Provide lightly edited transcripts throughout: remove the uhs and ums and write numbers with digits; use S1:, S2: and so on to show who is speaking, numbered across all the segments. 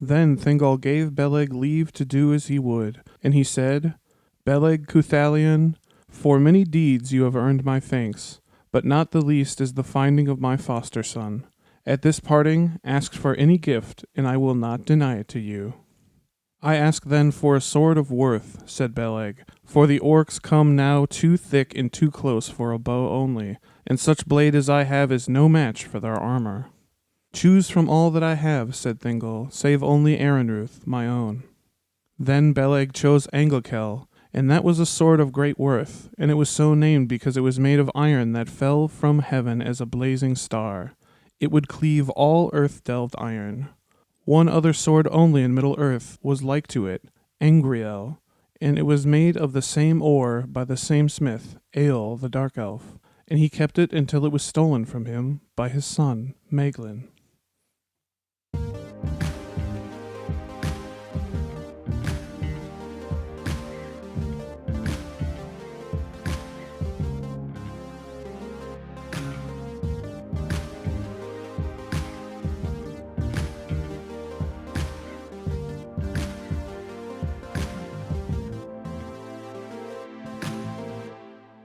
S1: Then Thingol gave Beleg leave to do as he would, and he said, Beleg Cuthalion, for many deeds you have earned my thanks, but not the least is the finding of my foster son. At this parting, ask for any gift, and I will not deny it to you. I ask then for a sword of worth, said Beleg, for the orcs come now too thick and too close for a bow only, and such blade as I have is no match for their armor. Choose from all that I have, said Thingol, save only Erenruth, my own. Then Beleg chose Anglekel, and that was a sword of great worth, and it was so named because it was made of iron that fell from heaven as a blazing star. It would cleave all earth-delved iron. One other sword only in Middle-earth was like to it, Angriel, and it was made of the same ore by the same smith, Eol the Dark Elf, and he kept it until it was stolen from him by his son, Maeglin.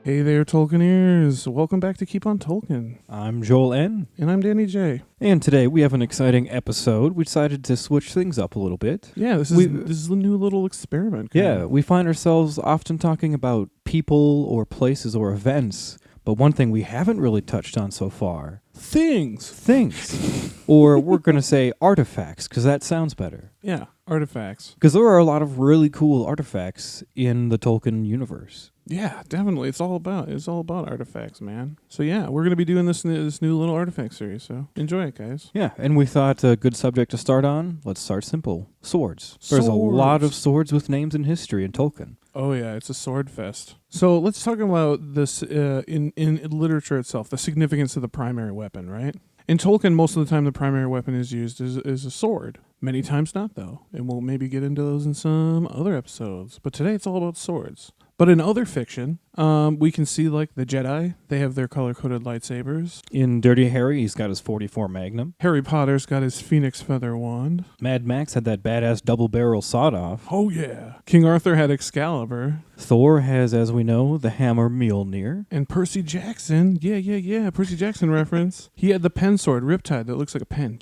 S1: Hey there, Tolkieneers. Welcome back to Keep on Tolkien.
S2: I'm Joel N.
S1: And I'm Danny J.
S2: And today we have an exciting episode. We decided to switch things up a little bit.
S1: Yeah, this is a new little experiment.
S2: Yeah, we find ourselves often talking about people or places or events, but one thing we haven't really touched on so far.
S1: Things.
S2: Or we're going to say artifacts, because that sounds better.
S1: Yeah, artifacts.
S2: Because there are a lot of really cool artifacts in the Tolkien universe.
S1: Yeah, definitely. It's all about artifacts, man. So yeah, we're gonna be doing this new little artifact series. So enjoy it, guys.
S2: Yeah, and we thought a good subject to start on. Let's start simple. Swords. There's a lot of swords with names in history in Tolkien.
S1: Oh yeah, it's a sword fest. So let's talk about this in literature itself. The significance of the primary weapon, right? In Tolkien, most of the time the primary weapon is used is a sword. Many times not, though. And we'll maybe get into those in some other episodes. But today it's all about swords. But in other fiction, we can see like the Jedi. They have their color-coded lightsabers.
S2: In Dirty Harry, he's got his 44 Magnum.
S1: Harry Potter's got his Phoenix Feather Wand.
S2: Mad Max had that badass double-barrel sawed-off.
S1: Oh, yeah. King Arthur had Excalibur.
S2: Thor has, as we know, the hammer Mjolnir.
S1: And Percy Jackson, yeah, Percy Jackson reference. He had the pen sword, Riptide, that looks like a pen.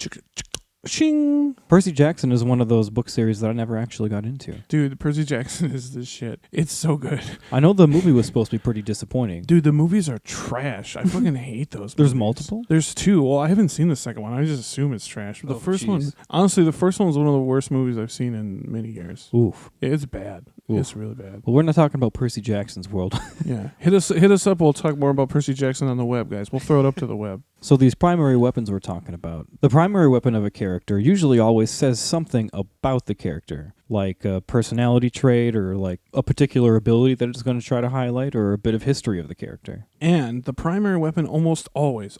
S1: Shing!
S2: Percy Jackson is one of those book series that I never actually got into.
S1: Dude, Percy Jackson is this shit. It's so good.
S2: I know the movie was supposed to be pretty disappointing.
S1: Dude, the movies are trash. I fucking hate those movies.
S2: There's multiple?
S1: There's two. Well, I haven't seen the second one. I just assume it's trash. But the first one, honestly, the first one was one of the worst movies I've seen in many years.
S2: Oof.
S1: It's bad. Oof. It's really bad.
S2: Well, we're not talking about Percy Jackson's world.
S1: Yeah. Hit us up. We'll talk more about Percy Jackson on the web, guys. We'll throw it up to the web.
S2: So these primary weapons we're talking about. The primary weapon of a character usually always says something about the character, like a personality trait or like a particular ability that it's going to try to highlight or a bit of history of the character.
S1: And the primary weapon almost always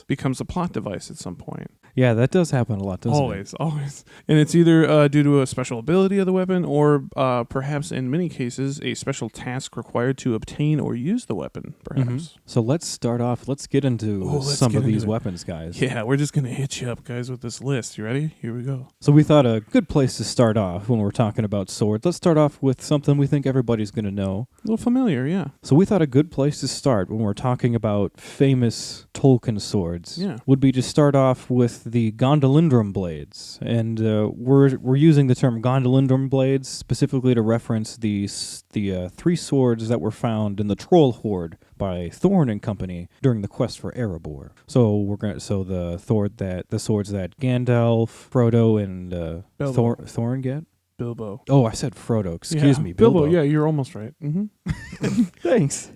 S1: becomes a plot device at some point.
S2: Yeah, that does happen a lot, doesn't it?
S1: Always. And it's either due to a special ability of the weapon or perhaps in many cases a special task required to obtain or use the weapon, perhaps.
S2: Mm-hmm. So let's start off. Let's get into some of these weapons, guys.
S1: Yeah, we're just going to hit you up, guys, with this list. You ready? Here we go.
S2: So we thought a good place to start off when we're talking about swords. Let's start off with something we think everybody's going to know.
S1: A little familiar, yeah.
S2: So we thought a good place to start when we're talking about famous Tolkien swords would be to start off with the Gondolindrum blades. And we're using the term Gondolindrum blades specifically to reference the three swords that were found in the Troll Hoard by Thorn and Company during the quest for Erebor. So the swords that Gandalf, Frodo, and Thorn get.
S1: Bilbo.
S2: Oh, I said Frodo. Excuse me,
S1: Bilbo. Yeah, you're almost right. Mm-hmm.
S2: Thanks.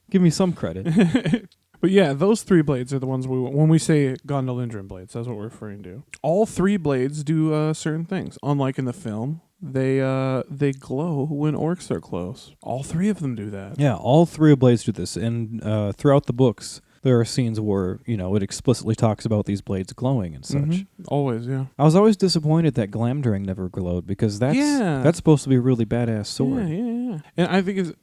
S2: Give me some credit.
S1: But yeah, those three blades are the ones when we say Gondolindrum blades, that's what we're referring to. All three blades do certain things. Unlike in the film, they glow when orcs are close. All three of them do that.
S2: Yeah, all three of blades do this. And throughout the books, there are scenes where, it explicitly talks about these blades glowing and such.
S1: Mm-hmm. Always, yeah.
S2: I was always disappointed that Glamdring never glowed because that's supposed to be a really badass sword.
S1: Yeah. Yeah, and I think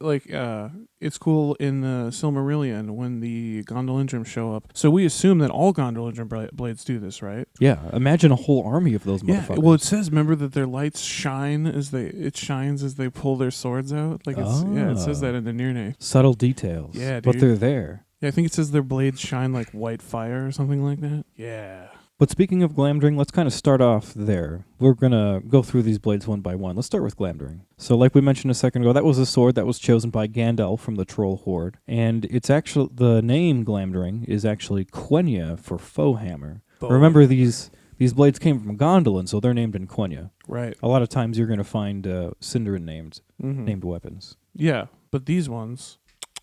S1: it's cool in the Silmarillion when the Gondolindrum show up. So we assume that all Gondolindrum blades do this, right?
S2: Yeah, imagine a whole army of those motherfuckers.
S1: Yeah, well, it says, remember that their lights shine as they pull their swords out. Like it says that in the Nirnaeth.
S2: Subtle details.
S1: Yeah, dude.
S2: But they're there.
S1: Yeah, I think it says their blades shine like white fire or something like that. Yeah.
S2: But speaking of Glamdring, let's kind of start off there. We're going to go through these blades one by one. Let's start with Glamdring. So like we mentioned a second ago, that was a sword that was chosen by Gandalf from the Troll Horde. And it's actually, the name Glamdring is actually Quenya for foe hammer. Remember, these blades came from Gondolin, so they're named in Quenya.
S1: Right.
S2: A lot of times you're going to find Sindarin named weapons.
S1: Yeah, but these ones,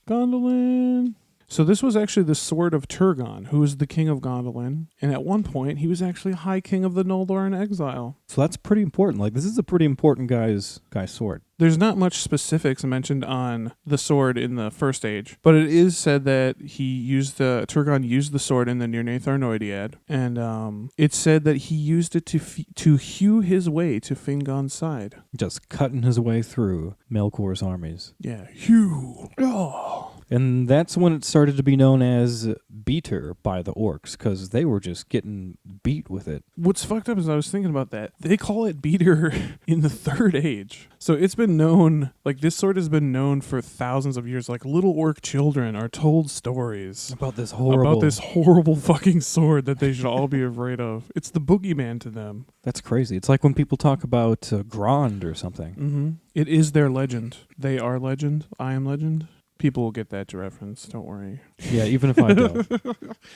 S1: Gondolin. So this was actually the sword of Turgon, who was the king of Gondolin, and at one point he was actually High King of the Noldor in exile.
S2: So that's pretty important. Like, this is a pretty important guy's sword.
S1: There's not much specifics mentioned on the sword in the First Age, but it is said that Turgon used the sword in the Nirnaeth Arnoediad, and it's said that he used it to hew his way to Fingon's side.
S2: Just cutting his way through Melkor's armies.
S1: Yeah, hew. Oh.
S2: And that's when it started to be known as beater by the orcs, because they were just getting beat with it.
S1: What's fucked up is I was thinking about that. They call it beater in the Third Age. So it's been known, like this sword has been known for thousands of years. Like little orc children are told stories
S2: about this horrible
S1: fucking sword that they should all be afraid of. It's the boogeyman to them.
S2: That's crazy. It's like when people talk about Grond or something.
S1: Mm-hmm. It is their legend. They are legend. I am legend. People will get that reference, don't worry.
S2: Yeah, even if I don't.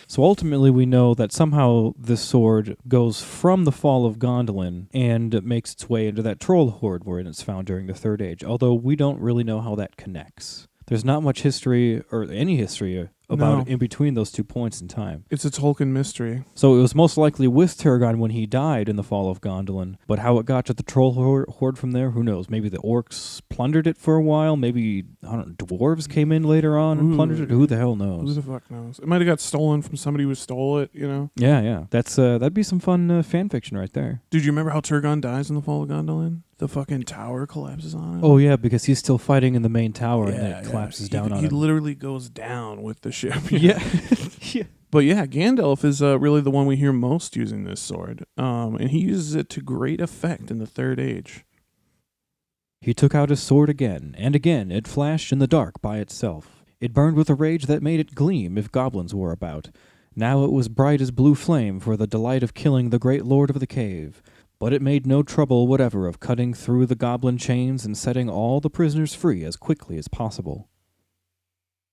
S2: So ultimately we know that somehow this sword goes from the fall of Gondolin and makes its way into that troll horde wherein it's found during the Third Age, although we don't really know how that connects. There's not much history, or any history, about in between those 2 points in time.
S1: It's a Tolkien mystery.
S2: So it was most likely with Turgon when he died in the fall of Gondolin, but how it got to the troll horde from there, who knows? Maybe the orcs plundered it for a while, maybe, I don't know, dwarves came in later on and plundered it, who the hell knows?
S1: Who the fuck knows? It might have got stolen from somebody who stole it, you know?
S2: Yeah. That'd be some fun fan fiction right there.
S1: Dude, you remember how Turgon dies in the fall of Gondolin? The fucking tower collapses on him.
S2: Oh, yeah, because he's still fighting in the main tower and it collapses down on him.
S1: He literally goes down with the ship.
S2: Yeah. Yeah.
S1: But yeah, Gandalf is really the one we hear most using this sword. And he uses it to great effect in the Third Age.
S2: He took out his sword again, and again it flashed in the dark by itself. It burned with a rage that made it gleam if goblins were about. Now it was bright as blue flame for the delight of killing the great lord of the cave. But it made no trouble whatever of cutting through the goblin chains and setting all the prisoners free as quickly as possible.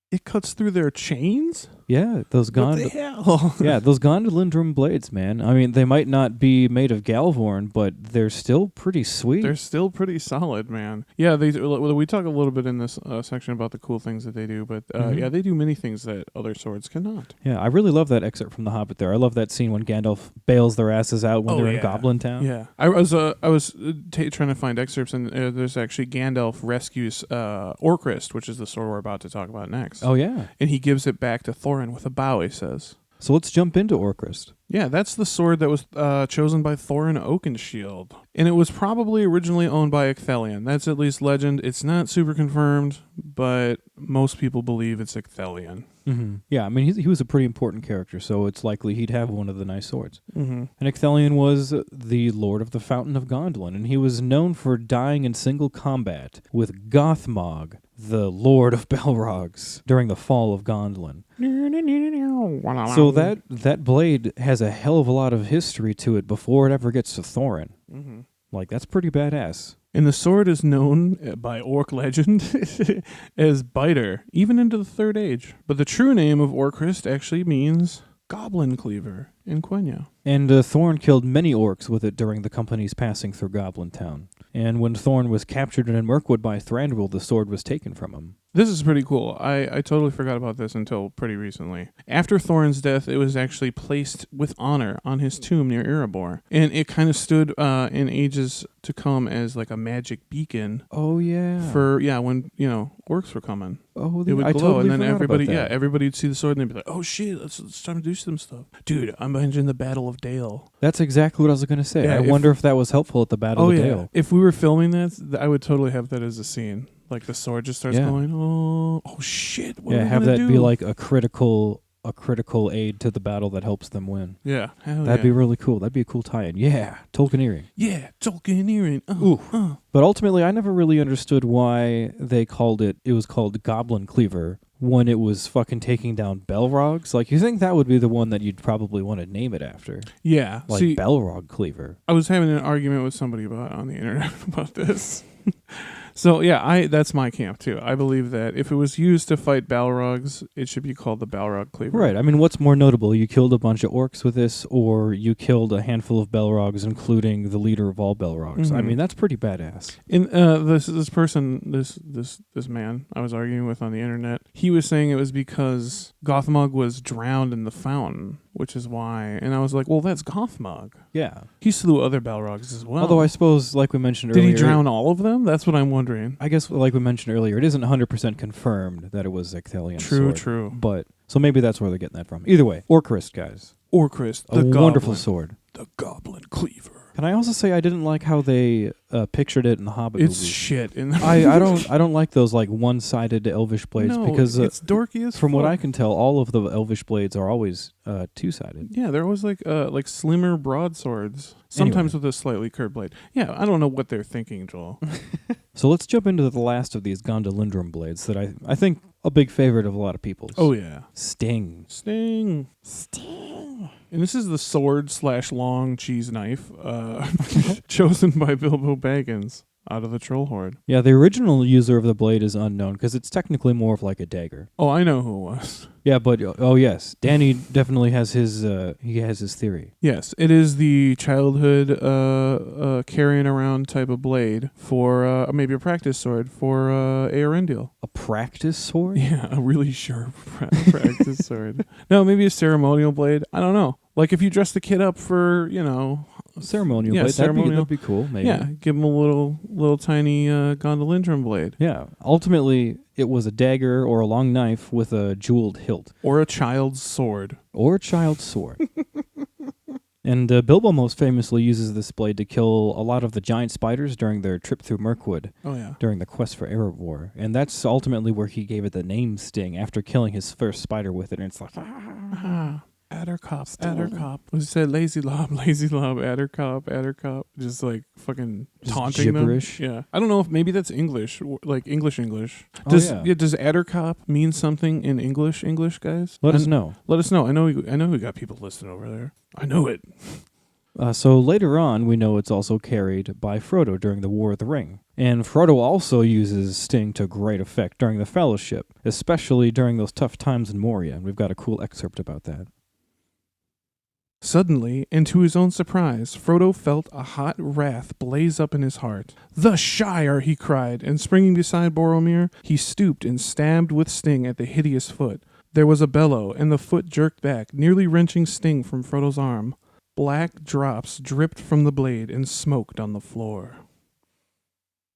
S1: It cuts through their chains?
S2: Yeah, those
S1: What the hell?
S2: Yeah, those Gondolindrum blades, man. I mean, they might not be made of Galvorn, but they're still pretty sweet.
S1: They're still pretty solid, man. Yeah, we talk a little bit in this section about the cool things that they do, but yeah, they do many things that other swords cannot.
S2: Yeah, I really love that excerpt from The Hobbit there. I love that scene when Gandalf bails their asses out when they're in Goblin Town.
S1: Yeah, I was trying to find excerpts, and there's actually Gandalf rescues Orcrist, which is the sword we're about to talk about next.
S2: Oh, yeah.
S1: And he gives it back to Thorin with a bow, he says.
S2: So let's jump into Orcrist.
S1: Yeah, that's the sword that was chosen by Thorin Oakenshield. And it was probably originally owned by Ecthelion. That's at least legend. It's not super confirmed, but most people believe it's Ecthelion.
S2: Mm-hmm. Yeah, I mean, he was a pretty important character, so it's likely he'd have one of the nice swords.
S1: Mm-hmm.
S2: And Ecthelion was the Lord of the Fountain of Gondolin, and he was known for dying in single combat with Gothmog, the Lord of Balrogs, during the fall of Gondolin. So that blade has a hell of a lot of history to it before it ever gets to Thorin.
S1: Mm-hmm.
S2: Like, that's pretty badass.
S1: And the sword is known by orc legend as Biter, even into the Third Age. But the true name of Orcrist actually means Goblin Cleaver in Quenya.
S2: And Thorin killed many orcs with it during the company's passing through Goblin Town. And when Thorin was captured in Mirkwood by Thranduil, the sword was taken from him.
S1: This is pretty cool. I totally forgot about this until pretty recently. After Thorin's death, it was actually placed with honor on his tomb near Erebor. And it kind of stood in ages to come as like a magic beacon.
S2: Oh, yeah.
S1: For, when, orcs were coming.
S2: Oh,
S1: it would glow,
S2: totally
S1: and then
S2: everybody
S1: would see the sword and they'd be like, oh shit, it's time to do some stuff. Dude, I'm imagining the Battle of Dale.
S2: That's exactly what I was going to say.
S1: Yeah,
S2: I wonder if that was helpful at the Battle of Dale.
S1: If we were filming that, I would totally have that as a scene. Like the sword just starts going, oh shit, what are we
S2: have
S1: gonna
S2: that
S1: do?
S2: be like a critical aid to the battle that helps them win.
S1: Yeah.
S2: That'd be really cool. That'd be a cool tie-in. Yeah, Tolkieneering.
S1: Yeah, Tolkieneering.
S2: But ultimately, I never really understood why they called it was called Goblin Cleaver when it was fucking taking down Balrogs. Like, you think that would be the one that you'd probably want to name it after.
S1: Yeah.
S2: Like Balrog Cleaver.
S1: I was having an argument with somebody on the internet about this. So, yeah, that's my camp, too. I believe that if it was used to fight Balrogs, it should be called the Balrog Cleaver.
S2: Right. I mean, what's more notable? You killed a bunch of orcs with this, or you killed a handful of Balrogs, including the leader of all Balrogs.
S1: Mm-hmm.
S2: I mean, that's pretty badass.
S1: In this man I was arguing with on the internet, he was saying it was because Gothmog was drowned in the fountain, which is why. And I was like, well, that's Gothmog.
S2: Yeah.
S1: He slew other Balrogs as well.
S2: Although I suppose, like we mentioned earlier...
S1: Did he drown all of them? That's what I'm wondering.
S2: I guess, like we mentioned earlier, it isn't 100% confirmed that it was Icthalion sword.
S1: True.
S2: But, so maybe that's where they're getting that from. Either way, Orcrist, guys.
S1: Orcrist, the
S2: goblin. Wonderful sword.
S1: The Goblin Cleaver.
S2: Can I also say I didn't like how they pictured it in the Hobbit
S1: It's
S2: movies.
S1: shit.
S2: I don't like those like one-sided elvish blades because
S1: it's dorky as
S2: from
S1: fuck.
S2: what I can tell, all of the elvish blades are always two-sided.
S1: Yeah, they're always like slimmer broadswords, sometimes with a slightly curved blade. Yeah, I don't know what they're thinking, Joel.
S2: So let's jump into the last of these Gondolindrum blades that I think a big favorite of a lot of people's.
S1: Oh yeah,
S2: Sting.
S1: And this is the sword/long cheese knife chosen by Bilbo Baggins out of the Troll Horde.
S2: Yeah, the original user of the blade is unknown because it's technically more of like a dagger.
S1: Oh, I know who it was.
S2: Yeah, but yes, Danny definitely has his theory.
S1: Yes, it is the childhood carrying around type of blade for maybe a practice sword for Eärendil.
S2: A practice sword?
S1: Yeah, a really sharp practice sword. No, maybe a ceremonial blade. I don't know. Like if you dress the kid up for,
S2: ceremonial blade. That'd be cool, maybe.
S1: Yeah, give him a little tiny Gondolindrum blade.
S2: Yeah. Ultimately, it was a dagger or a long knife with a jeweled hilt.
S1: Or a child's sword. And
S2: Bilbo most famously uses this blade to kill a lot of the giant spiders during their trip through Mirkwood.
S1: Oh, yeah.
S2: During the quest for Erebor. And that's ultimately where he gave it the name Sting after killing his first spider with it. And it's like... Addercop.
S1: He said lazy lob, Addercop. Just like fucking taunting
S2: gibberish.
S1: them. Yeah. I don't know if maybe that's English, like English.
S2: Does
S1: Addercop mean something in English, guys?
S2: Let us know.
S1: I know we got people listening over there. I know it.
S2: So later on, we know it's also carried by Frodo during the War of the Ring. And Frodo also uses Sting to great effect during the Fellowship, especially during those tough times in Moria. And we've got a cool excerpt about that.
S1: Suddenly, and to his own surprise, Frodo felt a hot wrath blaze up in his heart. "The Shire!" he cried, and springing beside Boromir, he stooped and stabbed with Sting at the hideous foot. There was a bellow, and the foot jerked back, nearly wrenching Sting from Frodo's arm. Black drops dripped from the blade and smoked on the floor.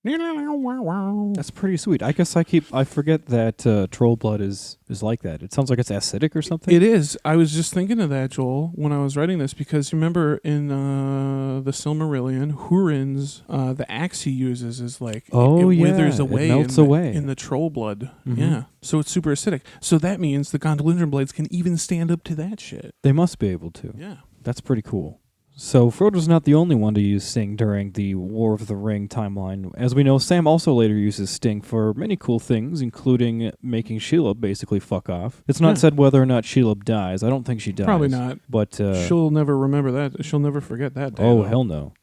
S2: That's pretty sweet. I guess I forget that troll blood is like that. It sounds like it's acidic or something.
S1: It is. I was just thinking of that, Joel, when I was writing this, because you remember in the Silmarillion, Hurin's the axe he uses is like it withers away,
S2: it melts away
S1: in the troll blood.
S2: Mm-hmm.
S1: Yeah, so it's super acidic. So that means the Gondolindrum blades can even stand up to that shit.
S2: They must be able to.
S1: Yeah,
S2: that's pretty cool. So Frodo's not the only one to use Sting during the War of the Ring timeline. As we know, Sam also later uses Sting for many cool things, including making Shelob basically fuck off. It's not said whether or not Shelob dies. I don't think she dies.
S1: Probably not.
S2: But
S1: she'll never remember that. She'll never forget that day.
S2: Oh, hell no.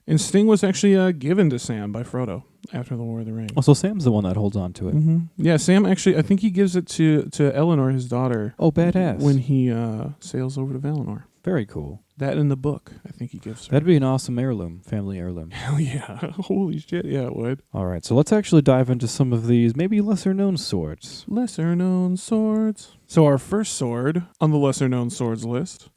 S1: And Sting was actually given to Sam by Frodo after the War of the Ring.
S2: Oh, so Sam's the one that holds on to it.
S1: Mm-hmm. Yeah, Sam actually, I think he gives it to Eleanor, his daughter.
S2: Oh, badass.
S1: When he sails over to Valinor.
S2: Very cool.
S1: That in the book, I think he gives her.
S2: That'd be an awesome heirloom, family heirloom.
S1: Hell yeah. Holy shit, yeah, it would.
S2: All right, so let's actually dive into some of these maybe lesser-known swords.
S1: Lesser-known swords. So our first sword on the lesser-known swords list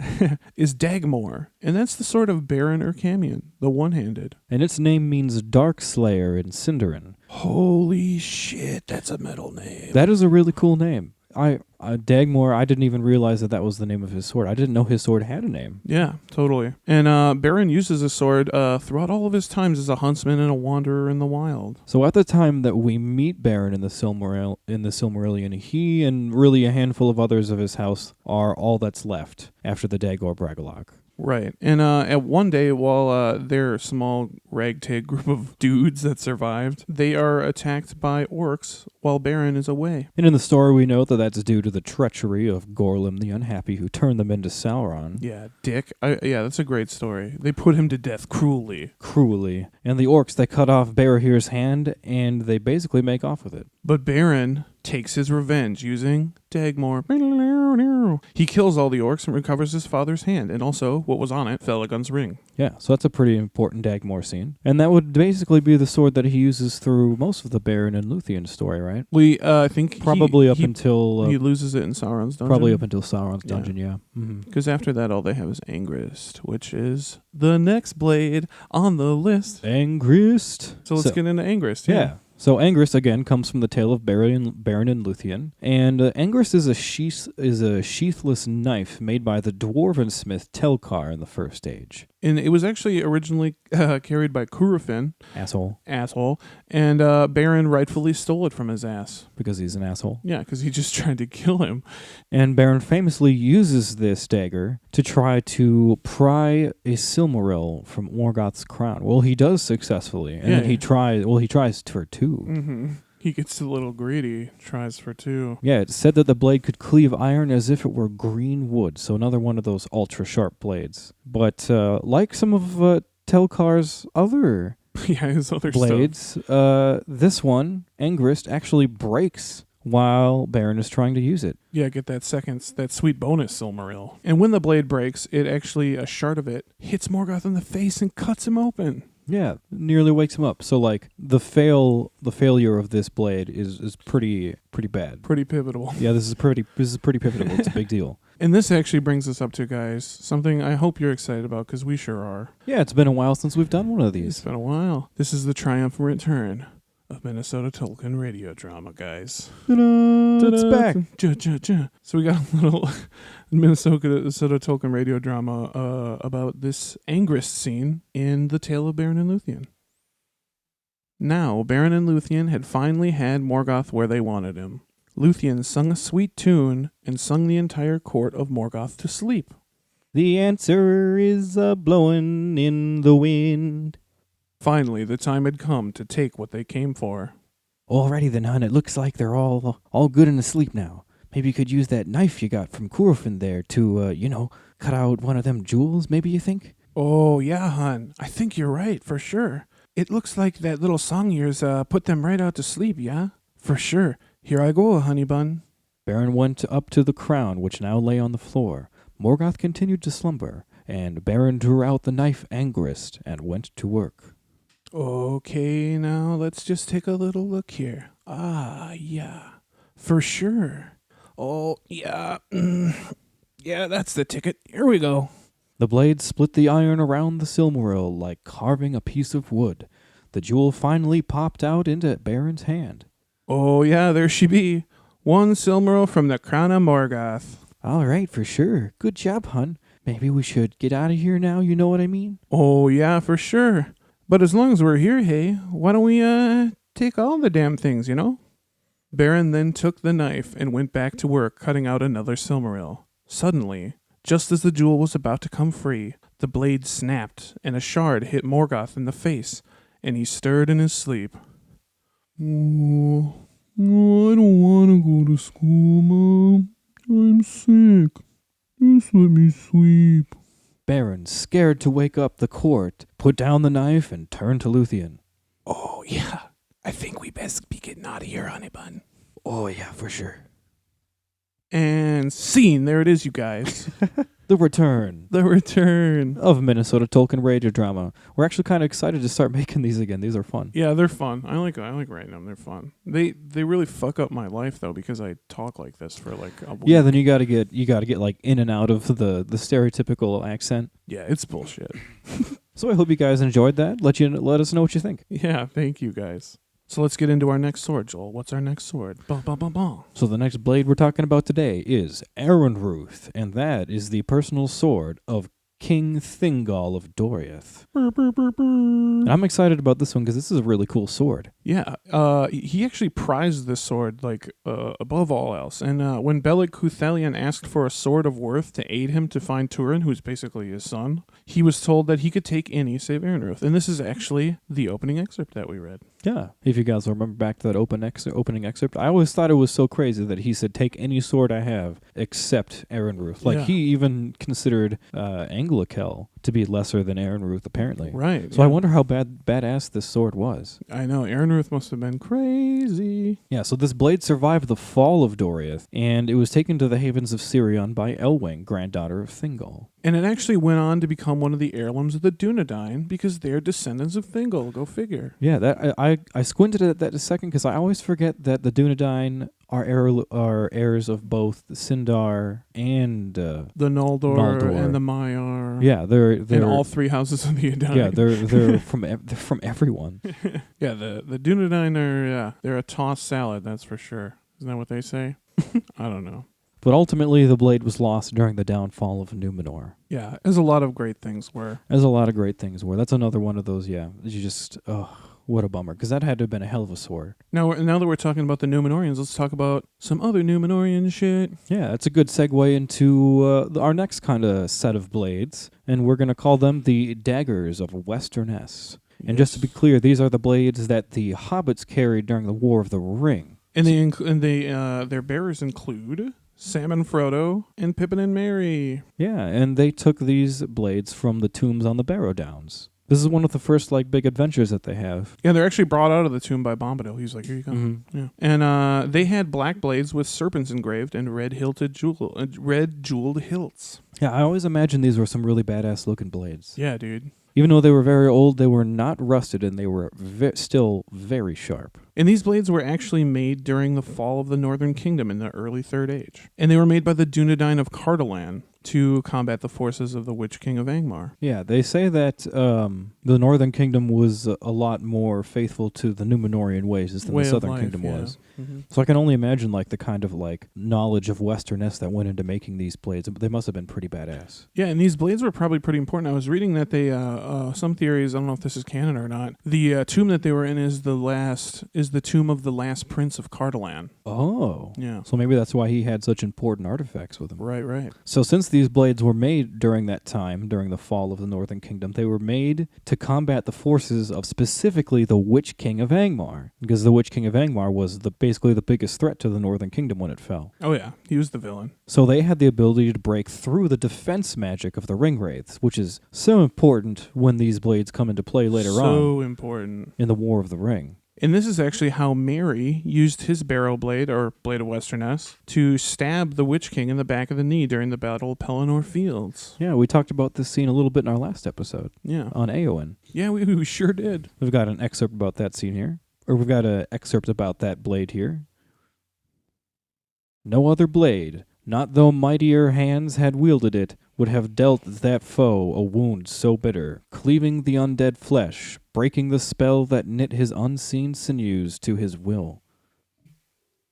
S1: is Dagmor, and that's the sword of Beren Urkamion, the one-handed.
S2: And its name means Dark Slayer in Sindarin.
S1: Holy shit, that's a metal name.
S2: That is a really cool name. Dagmor, I didn't even realize that was the name of his sword. I didn't know his sword had a name.
S1: Yeah, totally. And Beren uses his sword throughout all of his times as a huntsman and a wanderer in the wild.
S2: So at the time that we meet Beren in the Silmarillion, he and really a handful of others of his house are all that's left after the Dagor Bragollach.
S1: Right. And at one day, while their small ragtag group of dudes that survived, they are attacked by orcs while Beren is away.
S2: And in the story, we know that that's due to the treachery of Gorlim the Unhappy, who turned them into Sauron.
S1: Yeah, dick. Yeah, that's a great story. They put him to death cruelly.
S2: Cruelly. And the orcs, they cut off Barahir's hand, and they basically make off with it.
S1: But Beren takes his revenge using Dagmor. He kills all the orcs and recovers his father's hand, and also what was on it, Felagund's ring.
S2: Yeah, so that's a pretty important Dagmor scene. And that would basically be the sword that he uses through most of the Beren and Luthien story, right?
S1: I think
S2: probably until...
S1: he loses it in Sauron's dungeon.
S2: Probably up until Sauron's dungeon, yeah.
S1: Because after that, all they have is Angrist, which is the next blade on the list.
S2: Angrist.
S1: So let's get into Angrist.
S2: Yeah. So Angrist, again, comes from the tale of Beren and Luthien. And Angrist is a sheathless knife made by the dwarven smith Telkar in the First Age.
S1: And it was actually originally carried by Curufin.
S2: Asshole.
S1: And Beren rightfully stole it from his ass.
S2: Because he's an asshole?
S1: Yeah, because he just tried to kill him.
S2: And Beren famously uses this dagger to try to pry a Silmaril from Morgoth's crown. Well, he does successfully. And then he tries for two.
S1: Mm-hmm. He gets a little greedy, tries for two.
S2: Yeah, it said that the blade could cleave iron as if it were green wood, so another one of those ultra-sharp blades. But like some of Telkar's other
S1: his other
S2: blades, this one, Angrist, actually breaks while Beren is trying to use it.
S1: Yeah, get that sweet bonus Silmaril. And when the blade breaks, a shard of it hits Morgoth in the face and cuts him open.
S2: Yeah, nearly wakes him up. So like the failure of this blade is pretty bad.
S1: Pretty pivotal.
S2: Yeah, this is pretty pivotal. It's a big deal.
S1: And this actually brings us up to, guys, something I hope you're excited about, because we sure are.
S2: Yeah, it's been a while since we've done one of these.
S1: It's been a while. This is the triumphant return of Minnesota Tolkien radio drama, guys.
S2: Ta-da! It's back.
S1: So we got a little Minnesota Tolkien radio drama about this Angrist scene in the Tale of Beren and Luthien. Now, Beren and Luthien had finally had Morgoth where they wanted him. Luthien sung a sweet tune and sung the entire court of Morgoth to sleep.
S2: The answer is blowing in the wind.
S1: Finally, the time had come to take what they came for.
S2: Alrighty then, hun. It looks like they're all good and asleep now. Maybe you could use that knife you got from Curufin there to, cut out one of them jewels, maybe you think?
S1: Oh, yeah, hun. I think you're right, for sure. It looks like that little song of yours put them right out to sleep, yeah? For sure. Here I go, honey bun.
S2: Beren went up to the crown, which now lay on the floor. Morgoth continued to slumber, and Beren drew out the knife Angrist and went to work.
S1: Okay, now let's just take a little look here. Ah, yeah. For sure. Oh, yeah. Yeah, that's the ticket. Here we go.
S2: The blade split the iron around the Silmaril like carving a piece of wood. The jewel finally popped out into Beren's hand.
S1: Oh, yeah, there she be. One Silmaril from the crown of Morgoth.
S2: All right, for sure. Good job, hun. Maybe we should get out of here now, you know what I mean?
S1: Oh, yeah, for sure. But as long as we're here, hey, why don't we take all the damn things, you know? Beren then took the knife and went back to work cutting out another Silmaril. Suddenly, just as the jewel was about to come free, the blade snapped and a shard hit Morgoth in the face, and he stirred in his sleep. Oh, I don't want to go to school, Mom. I'm sick. Just let me sleep.
S2: Beren, scared to wake up the court, put down the knife and turned to Luthien.
S1: Oh, yeah. I think we best be getting out of here, honey bun.
S2: Oh, yeah, for sure.
S1: And scene. There it is, you guys.
S2: The return of Minnesota Tolkien radio drama. We're actually kind of excited to start making these again. These are fun.
S1: Yeah, they're fun. I like writing them. They're fun. They really fuck up my life though, because I talk like this for like a week.
S2: Yeah, then you gotta get like in and out of the stereotypical accent.
S1: Yeah, it's bullshit.
S2: So I hope you guys enjoyed that. Let us know what you think.
S1: Yeah, thank you guys. So let's get into our next sword, Joel. What's our next sword? Bah, bah, bah, bah.
S2: So the next blade we're talking about today is Aronruth, and that is the personal sword of King Thingol of Doriath. And I'm excited about this one because this is a really cool sword.
S1: Yeah, he actually prized this sword above all else. And when Beleg Cuthelion asked for a sword of worth to aid him to find Turin, who's basically his son, he was told that he could take any save Aronruth. And this is actually the opening excerpt that we read.
S2: Yeah, if you guys remember back to that opening excerpt, I always thought it was so crazy that he said, take any sword I have except Aronruth. Like, he even considered Anglakel to be lesser than Aronruth, apparently.
S1: Right.
S2: So I wonder how badass this sword was.
S1: I know, Aronruth must have been crazy.
S2: Yeah, so this blade survived the fall of Doriath, and it was taken to the havens of Sirion by Elwing, granddaughter of Thingol.
S1: And it actually went on to become one of the heirlooms of the Dunedain because they're descendants of Thingol. Go figure.
S2: Yeah, that I squinted at that a second because I always forget that the Dunedain are heirs of both Sindar and
S1: the Noldor and the Maiar.
S2: Yeah, they're
S1: and all three houses of the Edain.
S2: Yeah, they're from everyone.
S1: Yeah, the Dunedain they're a tossed salad, that's for sure. Isn't that what they say? I don't know.
S2: But ultimately, the blade was lost during the downfall of Numenor.
S1: Yeah, as a lot of great things were.
S2: That's another one of those, you just, what a bummer. Because that had to have been a hell of a sword.
S1: Now that we're talking about the Numenorians, let's talk about some other Numenorian shit.
S2: Yeah, that's a good segue into our next kind of set of blades. And we're going to call them the Daggers of Westernesse. And just to be clear, these are the blades that the hobbits carried during the War of the Ring.
S1: And their bearers include Sam and Frodo, and Pippin and Merry.
S2: Yeah, and they took these blades from the tombs on the Barrow Downs. This is one of the first big adventures that they have.
S1: Yeah, they're actually brought out of the tomb by Bombadil. He's like, here you go. Mm-hmm. Yeah. And they had black blades with serpents engraved and red jeweled hilts.
S2: Yeah, I always imagined these were some really badass looking blades.
S1: Yeah, dude.
S2: Even though they were very old, they were not rusted, and they were still very sharp.
S1: And these blades were actually made during the fall of the Northern Kingdom in the early Third Age. And they were made by the Dunedain of Cardolan to combat the forces of the Witch King of Angmar.
S2: Yeah, they say that the Northern Kingdom was a lot more faithful to the Numenorian ways than the Southern Kingdom was. Mm-hmm. So I can only imagine the kind of knowledge of Westernesse that went into making these blades. They must have been pretty badass.
S1: Yeah, and these blades were probably pretty important. I was reading that they, some theories, I don't know if this is canon or not, the tomb that they were in is the tomb of the last prince of Cardolan.
S2: Oh.
S1: Yeah.
S2: So maybe that's why he had such important artifacts with him.
S1: Right.
S2: So since these blades were made during that time, during the fall of the Northern Kingdom, they were made to combat the forces of specifically the Witch King of Angmar, because the Witch King of Angmar was basically the biggest threat to the Northern Kingdom when it fell.
S1: Oh yeah, he was the villain.
S2: So they had the ability to break through the defense magic of the Ringwraiths, which is so important when these blades come into play later on.
S1: So important.
S2: In the War of the Ring.
S1: And this is actually how Merry used his Barrow-Blade, or Blade of Westernesse, to stab the Witch King in the back of the knee during the Battle of Pelennor Fields.
S2: Yeah, we talked about this scene a little bit in our last episode.
S1: Yeah.
S2: On Eowyn.
S1: Yeah, we sure did.
S2: We've got an excerpt about that scene here. Or we've got an excerpt about that blade here. No other blade, not though mightier hands had wielded it, would have dealt that foe a wound so bitter, cleaving the undead flesh, breaking the spell that knit his unseen sinews to his will.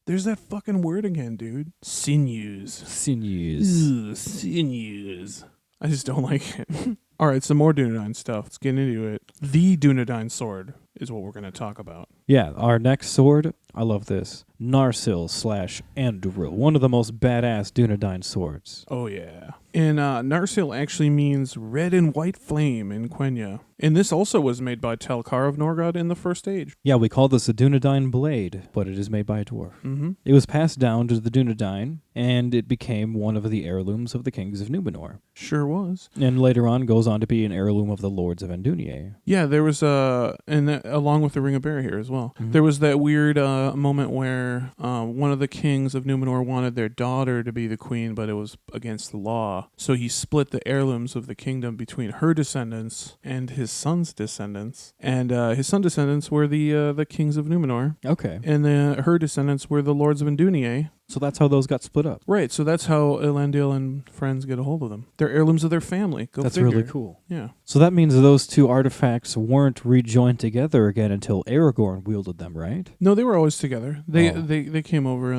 S1: There's that fucking word again, dude. Sinews. Sinews. I just don't like it. All right, some more Dunedain stuff. Let's get into it. The Dunedain sword is what we're going to talk about.
S2: Yeah, our next sword, I love this. Narsil/Anduril, one of the most badass Dunedain swords.
S1: Oh, yeah. And Narsil actually means red and white flame in Quenya. And this also was made by Telkar of Norgod in the First Age.
S2: Yeah, we call this a Dunedain blade, but it is made by a dwarf.
S1: Mm-hmm.
S2: It was passed down to the Dunedain, and it became one of the heirlooms of the kings of Numenor.
S1: Sure was.
S2: And later on goes on to be an heirloom of the lords of Andunier.
S1: Yeah, there was along with the Ring of Barrow as well. Mm-hmm. There was that weird moment where one of the kings of Numenor wanted their daughter to be the queen, but it was against the law. So he split the heirlooms of the kingdom between her descendants and his son's descendants. And his son's descendants were the kings of Numenor.
S2: Okay.
S1: And her descendants were the lords of Andunier.
S2: So that's how those got split up.
S1: Right, so that's how Elendil and friends get a hold of them. They're heirlooms of their family. Go
S2: That's
S1: figure.
S2: really cool.
S1: Yeah.
S2: So that means those two artifacts weren't rejoined together again until Aragorn wielded them, right?
S1: No, they were always together. They came over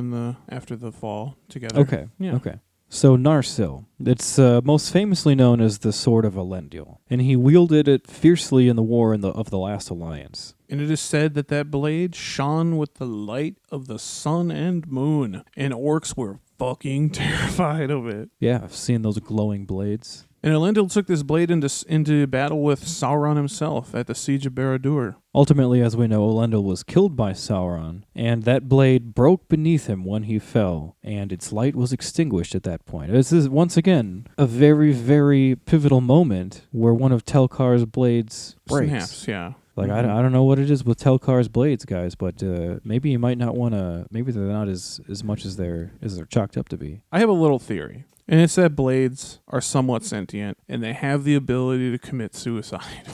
S1: after the fall together.
S2: Okay.
S1: Yeah.
S2: Okay. So Narsil, it's most famously known as the Sword of Elendil, and he wielded it fiercely in the War of the Last Alliance.
S1: And it is said that blade shone with the light of the sun and moon, and orcs were fucking terrified of it.
S2: Yeah, I've seen those glowing blades.
S1: And Elendil took this blade into battle with Sauron himself at the Siege of Barad-dûr.
S2: Ultimately, as we know, Elendil was killed by Sauron, and that blade broke beneath him when he fell, and its light was extinguished at that point. This is, once again, a very, very pivotal moment where one of Telkar's blades breaks.
S1: Snaps, yeah.
S2: Like, I don't know what it is with Telkar's blades, guys, but maybe you might not want to... Maybe they're not as much as they're chalked up to be.
S1: I have a little theory, and it's that blades are somewhat sentient, and they have the ability to commit suicide.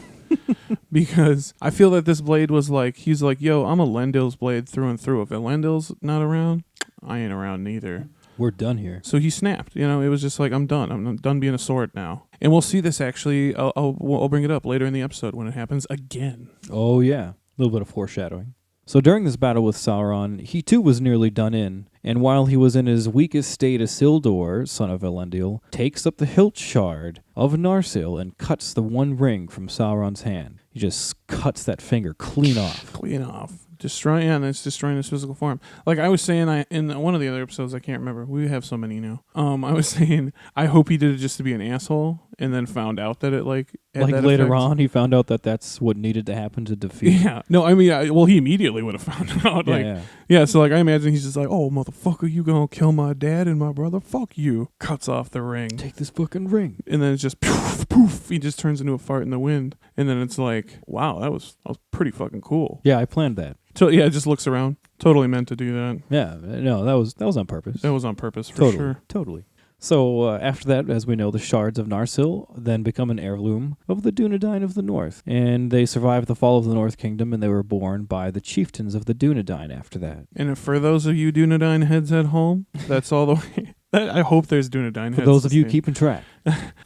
S1: Because I feel that this blade was like, he's like, yo, I'm Elendil's blade through and through. If Elendil's not around, I ain't around neither.
S2: We're done here.
S1: So he snapped. You know, it was just like, I'm done. I'm done being a sword now. And we'll see this actually. I'll bring it up later in the episode when it happens again.
S2: Oh, yeah. A little bit of foreshadowing. So during this battle with Sauron, he too was nearly done in, and while he was in his weakest state, Isildur, son of Elendil, takes up the hilt shard of Narsil and cuts the one ring from Sauron's hand. He just cuts that finger clean off.
S1: Clean off. And it's destroying his physical form. Like I was saying, in one of the other episodes, I can't remember. We have so many now. I was saying, I hope he did it just to be an asshole, and then found out that it had that
S2: later
S1: effect.
S2: on, he found out that that's what needed to happen to defeat.
S1: Yeah. No, I mean, he immediately would have found out. Yeah. So I imagine he's just like, oh motherfucker, you gonna kill my dad and my brother? Fuck you. Cuts off the ring.
S2: Take this fucking ring.
S1: And then it's just poof, poof. He just turns into a fart in the wind. And then it's like, wow, that was pretty fucking cool.
S2: Yeah, I planned that.
S1: So yeah, it just looks around. Totally meant to do that.
S2: Yeah, no, that was on purpose.
S1: That was on purpose for sure.
S2: Totally. So after that, as we know, the shards of Narsil then become an heirloom of the Dunedain of the North. And they survived the fall of the North Kingdom, and they were born by the chieftains of the Dunedain after that.
S1: And for those of you Dunedain heads at home, that's all the way. I hope there's Dunedain heads.
S2: For those of you keeping track.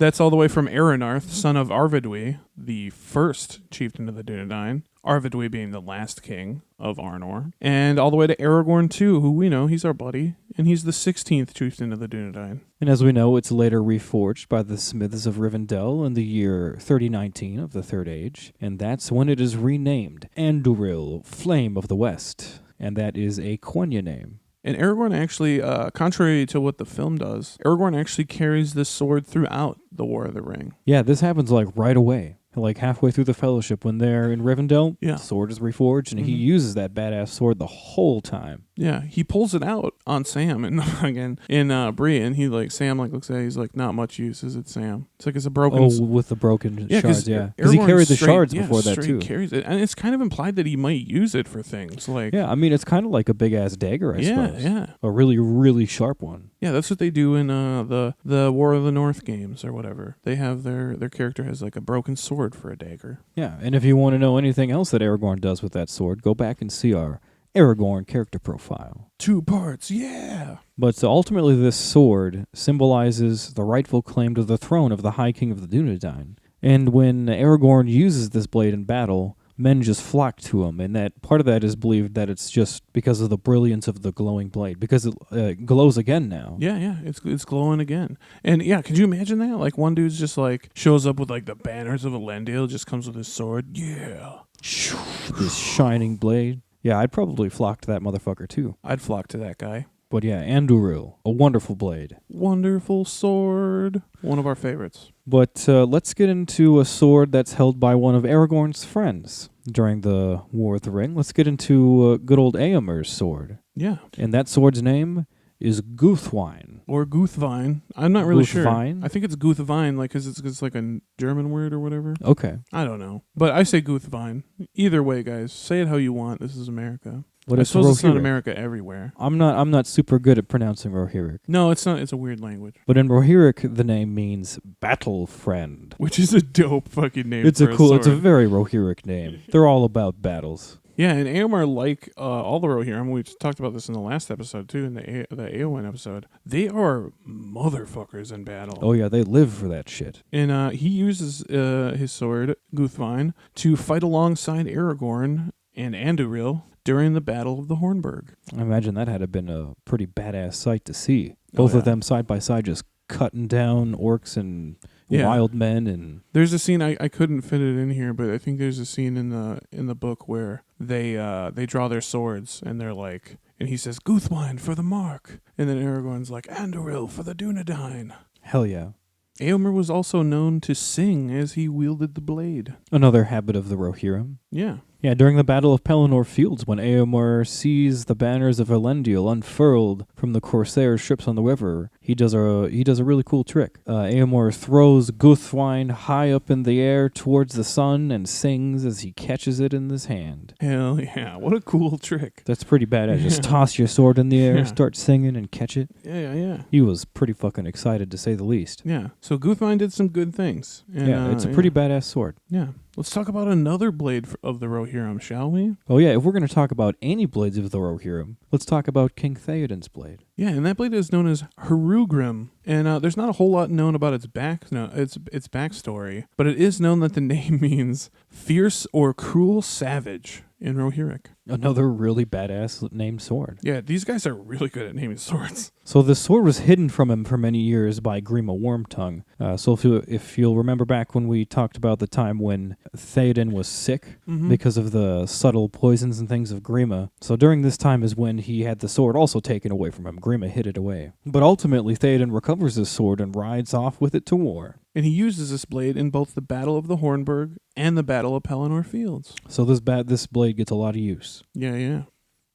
S1: That's all the way from Aronarth, son of Arvedui, the first chieftain of the Dunedain. Arvedui being the last king of Arnor. And all the way to Aragorn too, who we know, he's our buddy. And he's the 16th chieftain of the Dunedain.
S2: And as we know, it's later reforged by the smiths of Rivendell in the year 3019 of the Third Age. And that's when it is renamed Andúril, Flame of the West. And that is a Quenya name.
S1: And Aragorn actually, contrary to what the film does, Aragorn actually carries this sword throughout the War of the Ring.
S2: Yeah, this happens like right away. Like halfway through the Fellowship when they're in Rivendell, the sword is reforged, and he uses that badass sword the whole time.
S1: Yeah, he pulls it out on Sam and again in Bree, and Sam looks at it, he's like, not much use, is it, Sam? It's like it's a broken.
S2: Oh, with the broken shards, yeah. Because he carried the shards before that too.
S1: Carries it, and it's kind of implied that he might use it for things like.
S2: Yeah, I mean it's kind of like a big ass dagger, I suppose. Yeah, a really really sharp one.
S1: Yeah, that's what they do in the War of the North games or whatever. They have their character has like a broken sword for a dagger.
S2: Yeah, and if you want to know anything else that Aragorn does with that sword, go back and see our Aragorn character profile.
S1: 2 parts, yeah.
S2: But ultimately this sword symbolizes the rightful claim to the throne of the High King of the Dunedain. And when Aragorn uses this blade in battle, men just flock to him, and that part of that is believed that it's just because of the brilliance of the glowing blade, because it glows again now.
S1: Yeah, it's glowing again. And yeah, could you imagine that? Like one dude's just like shows up with like the banners of Elendil, just comes with his sword. Yeah.
S2: This shining blade. Yeah, I'd probably flock to that motherfucker too.
S1: I'd flock to that guy.
S2: But yeah, Andúril, a wonderful blade.
S1: Wonderful sword. One of our favorites.
S2: But let's get into a sword that's held by one of Aragorn's friends during the War of the Ring. Let's get into good old Éomer's sword.
S1: Yeah.
S2: And that sword's name is Guthwine.
S1: Or Guthvine. I'm not really sure.
S2: Guthvine?
S1: I think it's Guthvine, like, because it's like a German word or whatever.
S2: Okay.
S1: I don't know. But I say Guthvine. Either way, guys, say it how you want. This is America.
S2: But
S1: I suppose it's not America everywhere.
S2: I'm not super good at pronouncing Rohirric.
S1: No, it's not. It's a weird language.
S2: But in Rohirric, the name means battle friend.
S1: Which is a dope fucking name
S2: It's
S1: for
S2: a cool,
S1: sword.
S2: it's a very Rohirric name. They're all about battles.
S1: Yeah, and Éomer, like all the Rohirrim, we talked about this in the last episode too, in the Éowyn episode. They are motherfuckers in battle.
S2: Oh yeah, they live for that shit.
S1: And he uses his sword, Guthvine, to fight alongside Aragorn and Andúril during the Battle of the Hornburg.
S2: I imagine that had to have been a pretty badass sight to see. Both of them side by side just cutting down orcs and wild men. And
S1: there's a scene, I couldn't fit it in here, but I think there's a scene in the book where they draw their swords and they're like, and he says, Guthwine for the mark. And then Aragorn's like, Andúril for the Dunedain.
S2: Hell yeah.
S1: Éomer was also known to sing as he wielded the blade.
S2: Another habit of the Rohirrim.
S1: Yeah.
S2: Yeah, during the Battle of Pelennor Fields, when Éomer sees the banners of Elendil unfurled from the Corsair ships on the river, he does a really cool trick. Éomer throws Guthwine high up in the air towards the sun and sings as he catches it in his hand.
S1: Hell yeah, what a cool trick.
S2: That's pretty badass. Just toss your sword in the air, start singing, and catch it.
S1: Yeah.
S2: He was pretty fucking excited, to say the least.
S1: Yeah, so Guthwine did some good things. And,
S2: it's a pretty badass sword.
S1: Yeah. Let's talk about another blade of the Rohirrim, shall we?
S2: Oh yeah, if we're going to talk about any blades of the Rohirrim, let's talk about King Theoden's blade.
S1: Yeah, and that blade is known as Hrugrim, and there's not a whole lot known about its backstory, but it is known that the name means fierce or cruel savage in Rohirric.
S2: Another really badass named sword.
S1: Yeah, these guys are really good at naming swords.
S2: So the sword was hidden from him for many years by Grima Wormtongue. So if you'll remember back when we talked about the time when Theoden was sick because of the subtle poisons and things of Grima. So during this time is when he had the sword also taken away from him. Grima hid it away. But ultimately Theoden recovers his sword and rides off with it to war.
S1: And he uses this blade in both the Battle of the Hornburg and the Battle of Pelennor Fields.
S2: So this blade gets a lot of use.
S1: Yeah.